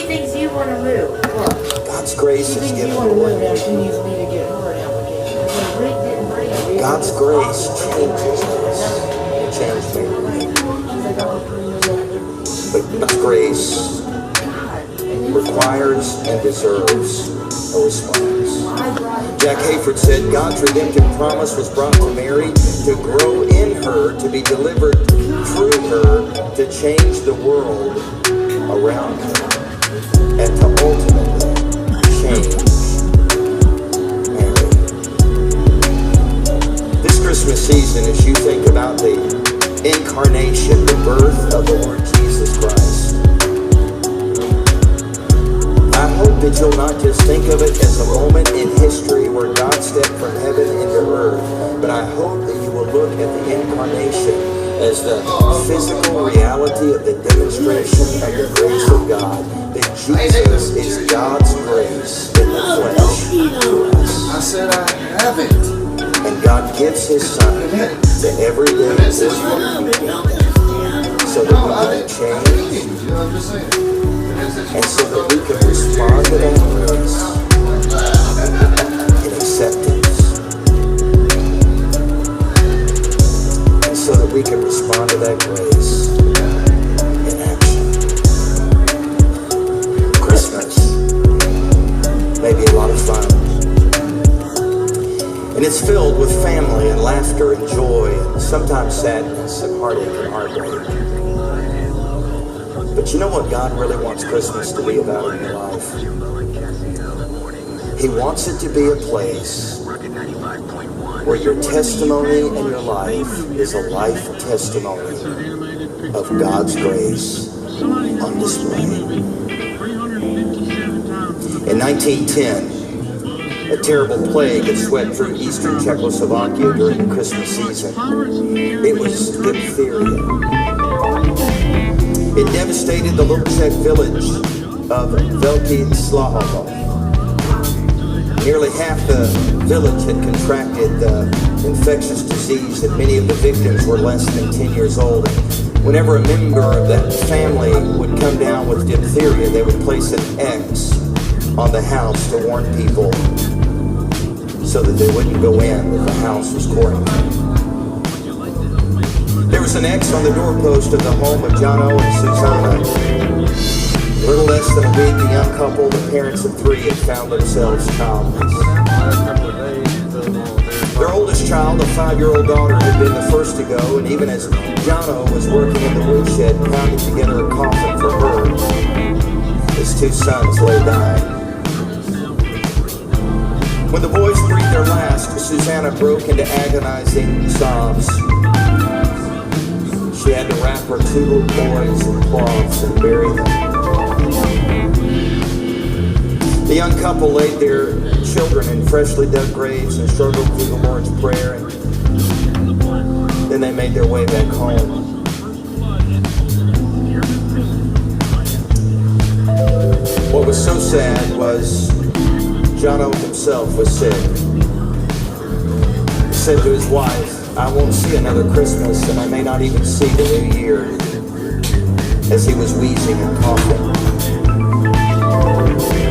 thinks you want to move. Look. God's grace She is thinks you given want to move away. now. She needs me to get her an application. Because Rick didn't bring it. God's grace changes us. It changed me. But God's grace requires and deserves a response. Jack Hayford said, God's redemptive promise was brought to Mary to grow in her, to be delivered through her, to change the world around her, and to ultimately change Mary. This Christmas season, as you think about the incarnation, the birth of the Lord Jesus Christ, I hope that you'll not just think of it as a moment in history where God stepped from heaven into earth, but I hope that you will look at the incarnation as the physical reality of the demonstration of the grace of God, that Jesus is God's grace in the flesh to us. I said I have it. And God gives His Son to everyday ordinary people so that we can change You know what I'm just saying? and so that we can respond to that grace in acceptance, and so that we can respond to that grace in action. Christmas may be a lot of fun, and it's filled with family and laughter and joy and sometimes sadness and heartache and heartbreak. But you know what God really wants Christmas to be about in your life? He wants it to be a place where your testimony and your life is a life testimony of God's grace on display. In 1910, a terrible plague had swept through eastern Czechoslovakia during the Christmas season. It was diphtheria. It devastated the little Czech village of Velký Slahovo. Nearly half the village had contracted the infectious disease, and many of the victims were less than 10 years old. And whenever a member of that family would come down with diphtheria, they would place an X on the house to warn people so that they wouldn't go in if the house was quarantined. There was an X on the doorpost of the home of Jono and Susanna. A little less than a week, the young couple, the parents of three, had found themselves childless. Their oldest child, a 5-year-old daughter, had been the first to go, and even as Jono was working in the woodshed, pounding together a coffin for her, his two sons lay dying. When the boys breathed their last, Susanna broke into agonizing sobs. She had to wrap her two little boys in cloths and bury them. The young couple laid their children in freshly dug graves and struggled through the Lord's Prayer, and then they made their way back home. What was so sad was Jono himself was sick. He said to his wife, "I won't see another Christmas, and I may not even see the new year," as he was wheezing and coughing.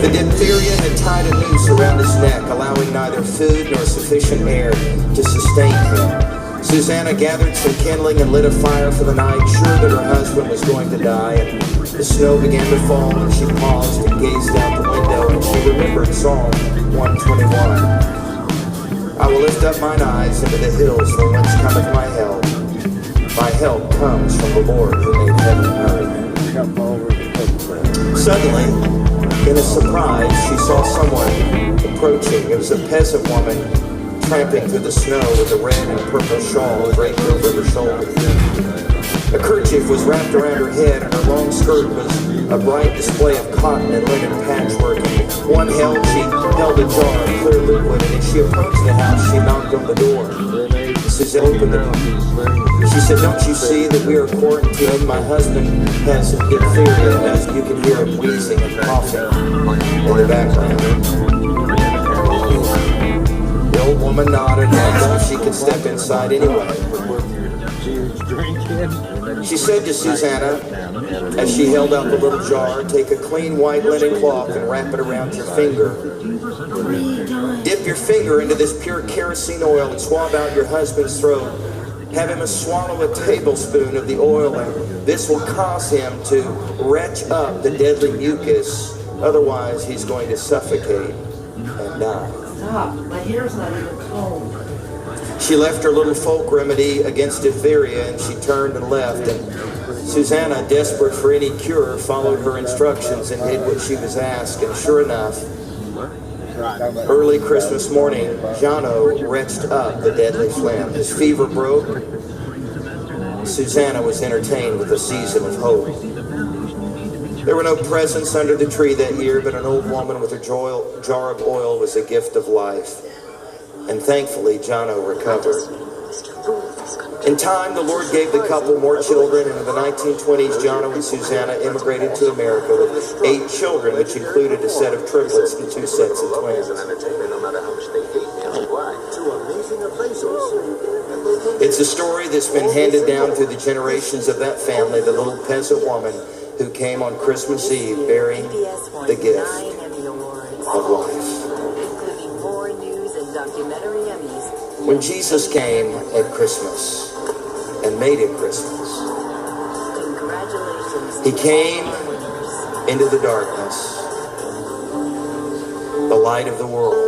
The diphtheria had tied a noose around his neck, allowing neither food nor sufficient air to sustain him. Susanna gathered some kindling and lit a fire for the night, sure that her husband was going to die, and the snow began to fall, and she paused and gazed out the window, and she remembered Psalm 121. "I will lift up mine eyes into the hills, from whence cometh my help. My help comes from the Lord who made heaven and earth." Suddenly, in a surprise, she saw someone approaching. It was a peasant woman tramping through the snow with a red and purple shawl draped over her shoulders. A kerchief was wrapped around her head, and her long skirt was a bright display of cotton and linen patchwork. In one hand, she held a jar of clear liquid, and as she approached the house, she knocked on the door. Susanna opened the door. She said, "Don't you see that we are quarantined? My husband has diphtheria," and as you can hear him wheezing and coughing in the background. The old woman nodded and asked if she could step inside anyway. She said to Susanna, as she held out the little jar, take a clean white linen cloth and wrap it around your finger. Dip your finger into this pure kerosene oil and swab out your husband's throat. Have him swallow a tablespoon of the oil, and this will cause him to retch up the deadly mucus. Otherwise, he's going to suffocate and die. Stop. My hair's not even combed. She left her little folk remedy against diphtheria, and she turned and left. And Susanna, desperate for any cure, followed her instructions and did what she was asked. And sure enough, early Christmas morning, Jono retched up the deadly phlegm. His fever broke. Susanna was entertained with a season of hope. There were no presents under the tree that year, but an old woman with a jar of oil was a gift of life. And thankfully, Jono recovered. In time, the Lord gave the couple more children, and in the 1920s, Jono and Susanna immigrated to America with 8 children, which included a set of triplets and 2 sets of twins. It's a story that's been handed down through the generations of that family, the little peasant woman who came on Christmas Eve bearing the gift of life. When Jesus came at Christmas and made it Christmas, he came into the darkness, the light of the world.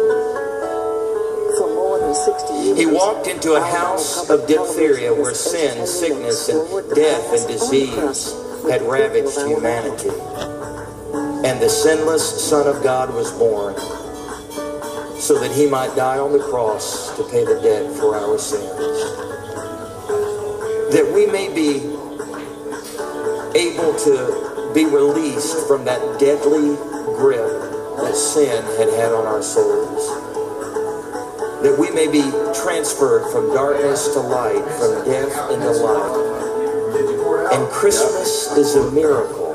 He walked into a house of diphtheria where sin, sickness, and death and disease had ravaged humanity. And the sinless Son of God was born so that he might die on the cross to pay the debt for our sins. That we may be able to be released from that deadly grip that sin had on our souls. That we may be transferred from darkness to light, from death into life. And Christmas is a miracle.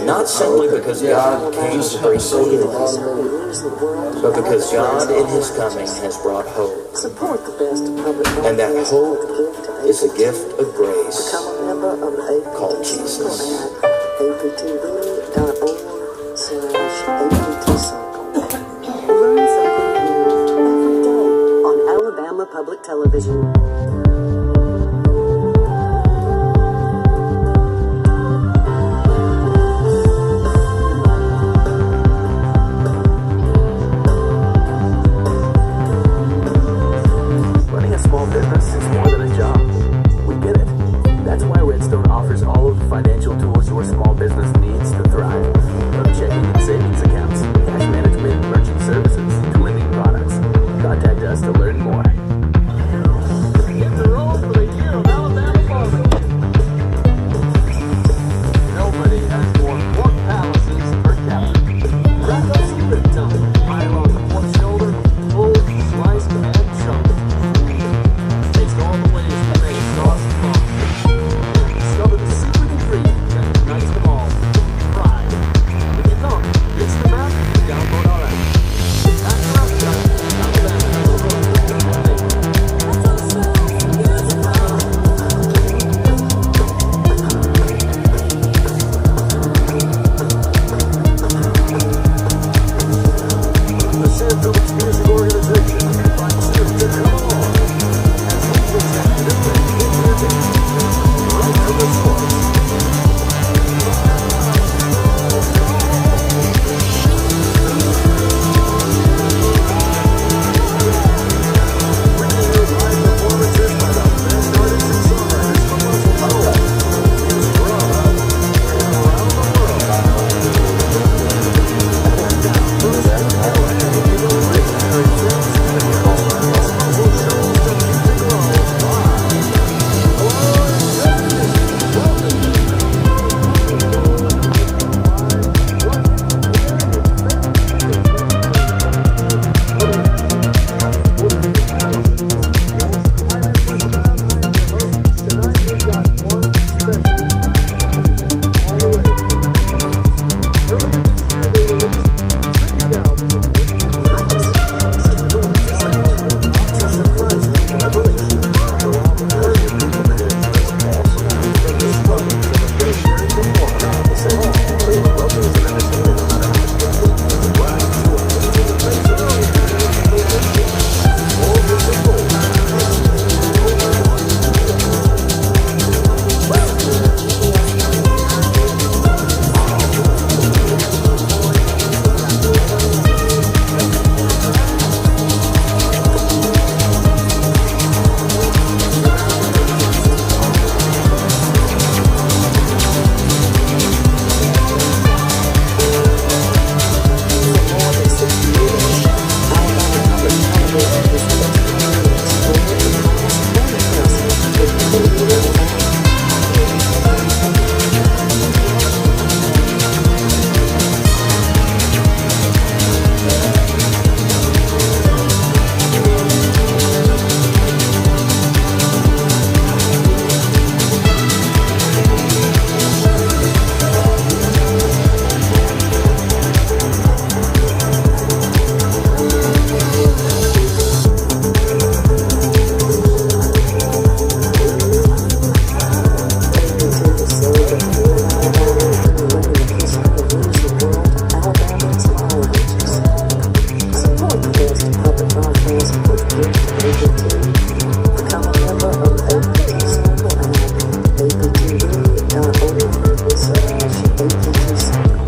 Not simply because God came to bring healing, but because God in his coming has brought hope. And that hope is a gift of grace called Jesus. Learn something new every day on Alabama Public Television. Running a small business is more than a job. We get it. That's why Redstone offers all of the financial tools your small business needs to thrive. From checking and savings accounts, cash management, merchant services, to lending products. Contact us to learn more.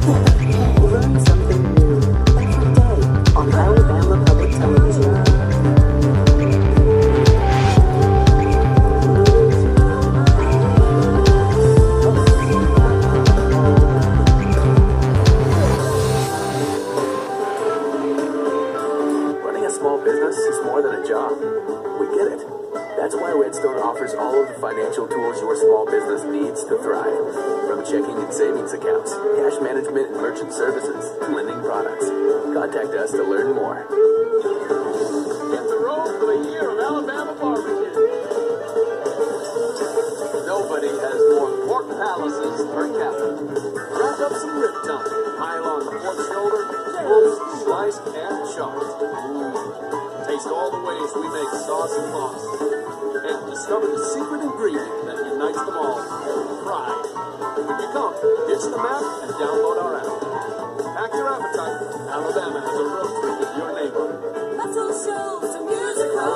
Learn something new every day on Alabama Public Television. Running a small business is more than a job. We get it. That's why Redstone offers all of the financial tools your small business needs to thrive. From checking and savings accounts, cash management and merchant services, to lending products. Contact us to learn more. Hit the road for the year of Alabama barbecue. Nobody has more pork palaces per capita. Rack up some rib tongue, pile on the pork shoulder, roast, sliced, and chopped. Taste all the ways we make sauce and moss. And discover the secret ingredient that unites them all, pride. When you come, ditch the map and download our app. Pack your appetite. Alabama has a road trip with your name on it. Muscle shows some musical.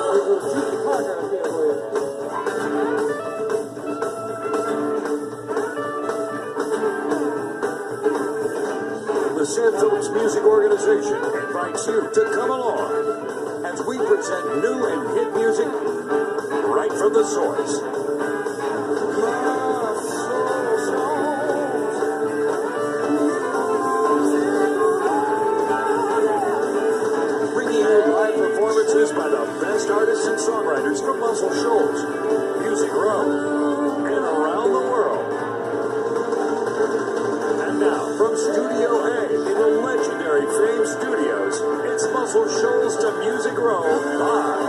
The Santos Music Organization invites you to come along as we present new and hit music right from the source. Bringing you live performances by the best artists and songwriters from Muscle Shoals, Music Row, and around the world. And now, from Studio A in the legendary Fame Studios, it's Muscle Shoals to Music Row live.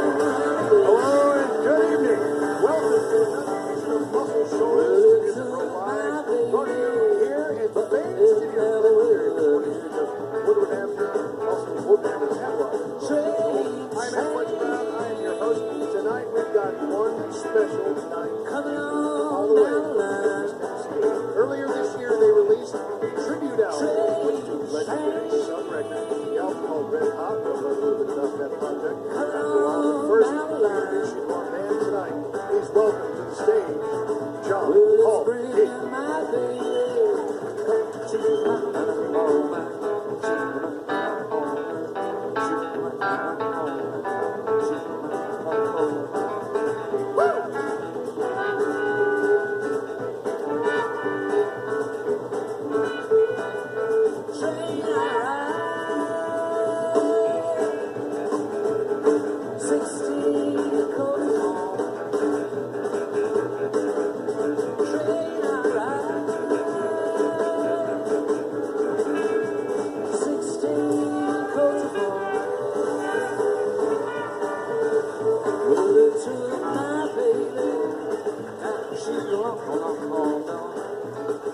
Hello and good evening. Welcome to another edition of Muscle Shoals to Music Row live. Brought to you here in the Fame Studios. Woodward Hampton, also Woodward and Hemlock. I'm Alex Brown. I am your host. Tonight we've got one special night all the way from Christmas Eve. Earlier this year they released a tribute album to legendary Sun Records. The album called Red Hot, they'll learn a little bit about that project. After all, the first introduction to our band tonight, please welcome to the stage, John Paul Gates.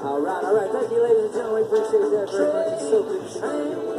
All right. Thank you, ladies and gentlemen. We appreciate that very much. It's so good to see you.